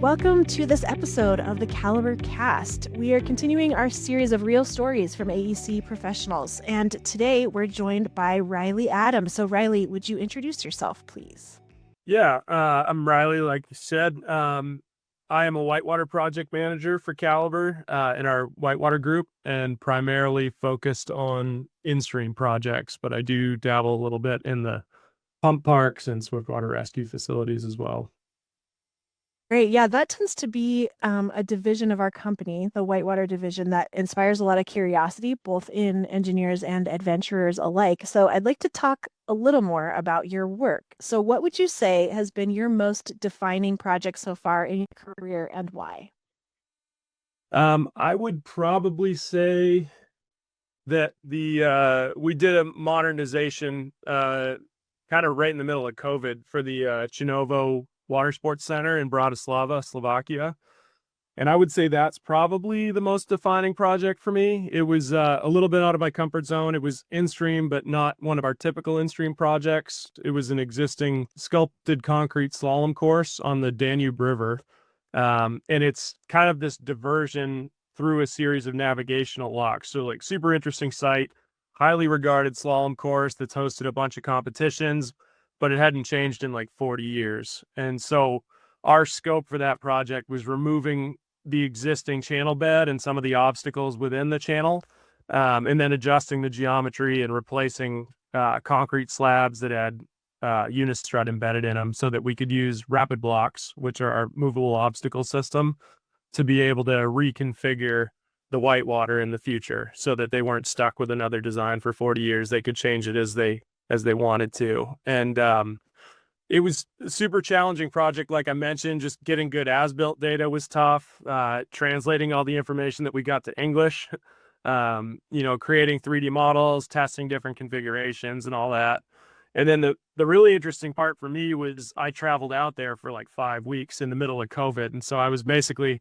Welcome to this episode of the Calibre cast. We are continuing our series of real stories from AEC professionals, and today we're joined by Riley Adams. So Riley, would you introduce yourself, please? Yeah, I'm Riley, like you said. I am a Whitewater Project Manager for Calibre in our Whitewater group and primarily focused on in-stream projects, but I do dabble a little bit in the pump parks and swiftwater rescue facilities as well. Great. Yeah, that tends to be a division of our company, the Whitewater division, that inspires a lot of curiosity, both in engineers and adventurers alike. So I'd like to talk a little more about your work. So, what would you say has been your most defining project so far in your career and why? I would probably say that the we did a modernization kind of right in the middle of COVID for the Chinovo Water Sports Center in Bratislava, Slovakia. And I would say that's probably the most defining project for me. It was a little bit out of my comfort zone. It was in-stream, but not one of our typical in-stream projects. It was an existing sculpted concrete slalom course on the Danube River. And it's kind of this diversion through a series of navigational locks. So like super interesting site, highly regarded slalom course that's hosted a bunch of competitions, but it hadn't changed in like 40 years. And so our scope for that project was removing the existing channel bed and some of the obstacles within the channel, and then adjusting the geometry and replacing concrete slabs that had unistrut embedded in them so that we could use rapid blocks, which are our movable obstacle system, to be able to reconfigure the whitewater in the future so that they weren't stuck with another design for 40 years. They could change it as they wanted to. And it was a super challenging project. Like I mentioned, just getting good as-built data was tough. Translating all the information that we got to English, creating 3D models, testing different configurations and all that. And then the really interesting part for me was I traveled out there for like 5 weeks in the middle of COVID. And so I was basically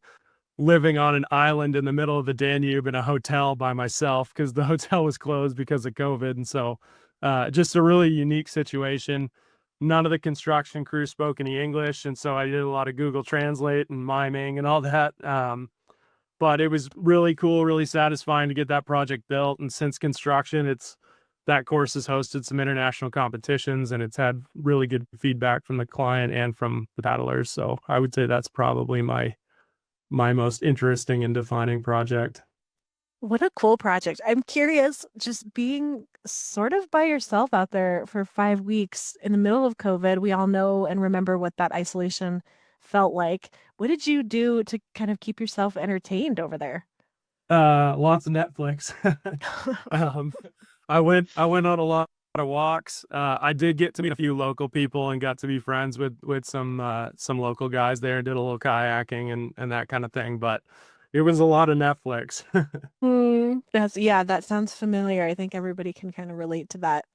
living on an island in the middle of the Danube in a hotel by myself because the hotel was closed because of COVID. And so just a really unique situation. None of the construction crew spoke any English. And so I did a lot of Google Translate and miming and all that. But it was really cool, really satisfying to get that project built. And since construction, that course has hosted some international competitions and it's had really good feedback from the client and from the paddlers. So I would say that's probably my most interesting and defining project. What a cool project. I'm curious, just being sort of by yourself out there for 5 weeks in the middle of COVID, we all know and remember what that isolation felt like. What did you do to kind of keep yourself entertained over there? Lots of Netflix. um, I went on a lot of walks. I did get to meet a few local people and got to be friends with some local guys there and did a little kayaking and that kind of thing. But it was a lot of Netflix. Yeah, that sounds familiar. I think everybody can kind of relate to that.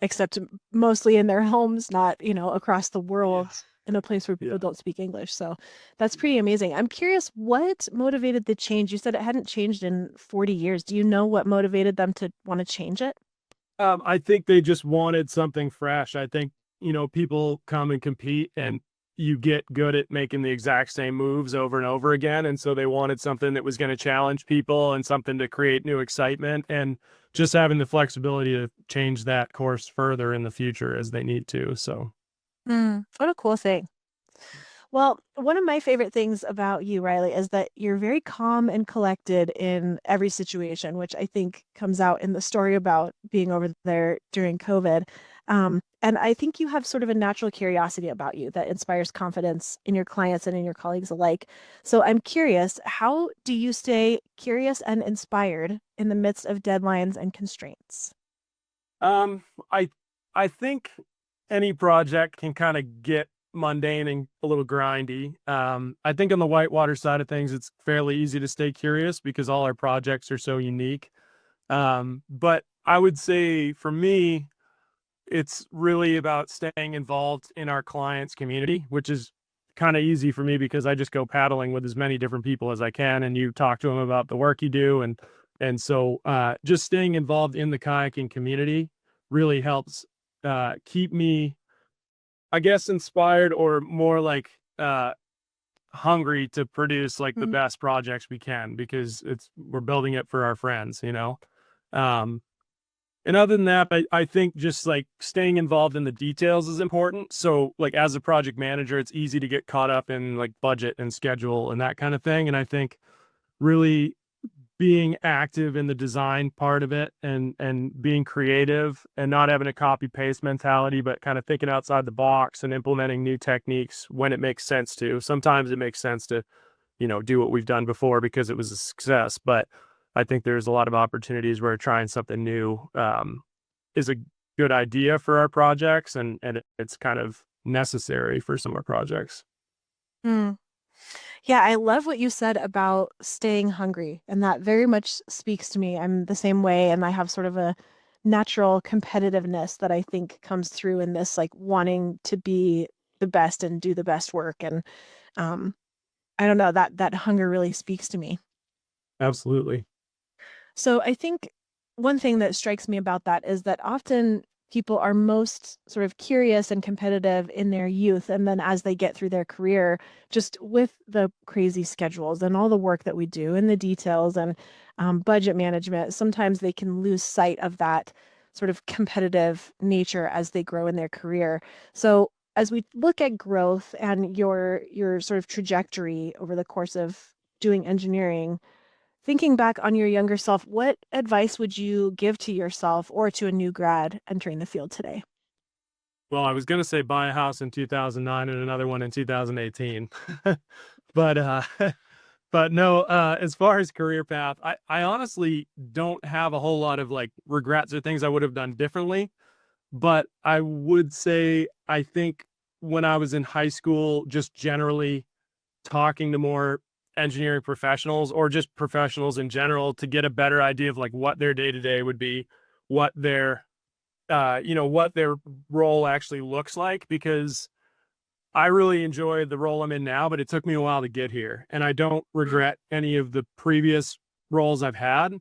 Except mostly in their homes, not, across the world Yeah. in a place where Yeah. people don't speak English. So that's pretty amazing. I'm curious, what motivated the change? You said it hadn't changed in 40 years. Do you know what motivated them to want to change it? I think they just wanted something fresh. I think, people come and compete and you get good at making the exact same moves over and over again. And so they wanted something that was going to challenge people and something to create new excitement and just having the flexibility to change that course further in the future as they need to. So, What a cool thing. Well, one of my favorite things about you, Riley, is that you're very calm and collected in every situation, which I think comes out in the story about being over there during COVID. And I think you have sort of a natural curiosity about you that inspires confidence in your clients and in your colleagues alike. So I'm curious, how do you stay curious and inspired in the midst of deadlines and constraints? um, I, I think any project can kind of get mundane and a little grindy. I think on the whitewater side of things, it's fairly easy to stay curious because all our projects are so unique. But I would say for me, it's really about staying involved in our clients' community, which is kind of easy for me because I just go paddling with as many different people as I can, and you talk to them about the work you do, and so just staying involved in the kayaking community really helps keep me, I guess, inspired or more like hungry to produce like the Mm, best projects we can because we're building it for our friends, Um, and other than that, I think just like staying involved in the details is important. So like as a project manager, it's easy to get caught up in like budget and schedule and that kind of thing. And I think really being active in the design part of it and being creative and not having a copy paste mentality, but kind of thinking outside the box and implementing new techniques when it makes sense to. Sometimes it makes sense to, do what we've done before because it was a success. But I think there's a lot of opportunities where trying something new is a good idea for our projects, and it's kind of necessary for some of our projects. mm. Yeah, I love what you said about staying hungry, and that very much speaks to me. I'm the same way, and I have sort of a natural competitiveness that I think comes through in this, like wanting to be the best and do the best work. And um, I don't know, that hunger really speaks to me. Absolutely. So I think one thing that strikes me about that is that often people are most sort of curious and competitive in their youth. And then as they get through their career, just with the crazy schedules and all the work that we do and the details and budget management, sometimes they can lose sight of that sort of competitive nature as they grow in their career. So as we look at growth and your sort of trajectory over the course of doing engineering, thinking back on your younger self, what advice would you give to yourself or to a new grad entering the field today? Well, I was going to say buy a house in 2009 and another one in 2018. but but no, as far as career path, I honestly don't have a whole lot of like regrets or things I would have done differently. But I would say I think when I was in high school, just generally talking to more engineering professionals or just professionals in general to get a better idea of like what their day to day would be, what their what their role actually looks like, because I really enjoy the role I'm in now, but it took me a while to get here. And I don't regret any of the previous roles I've had.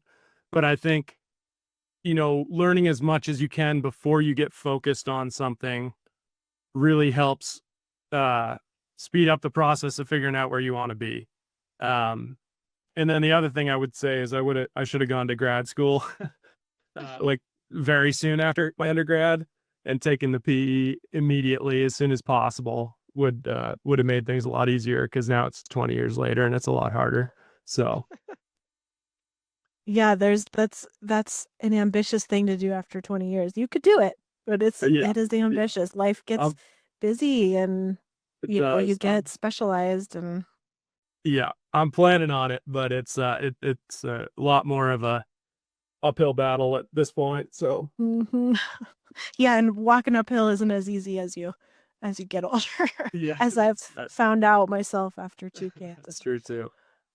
But I think, learning as much as you can before you get focused on something really helps uh, speed up the process of figuring out where you want to be. Um, and then the other thing I would say is I should have gone to grad school like very soon after my undergrad and taken the PE immediately as soon as possible would have made things a lot easier because now it's 20 years later and it's a lot harder. So Yeah, that's an ambitious thing to do after 20 years. You could do it, but yeah, it is yeah, ambitious. Life gets busy and it you does. get specialized and Yeah, I'm planning on it, but it's a lot more of a uphill battle at this point. So Mhm. Yeah, and walking uphill isn't as easy as you get older, yeah, as I've found out myself after two that's kids. true too.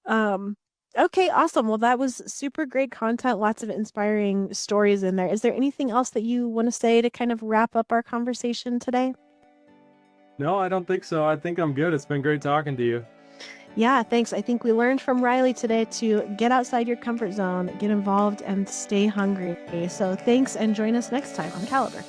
Um, okay, awesome. Well, that was super great content, lots of inspiring stories in there. Is there anything else that you want to say to kind of wrap up our conversation today? No, I don't think so. I think I'm good. It's been great talking to you. Yeah, thanks. I think we learned from Riley today to get outside your comfort zone, get involved, and stay hungry. So thanks, and join us next time on Calibre.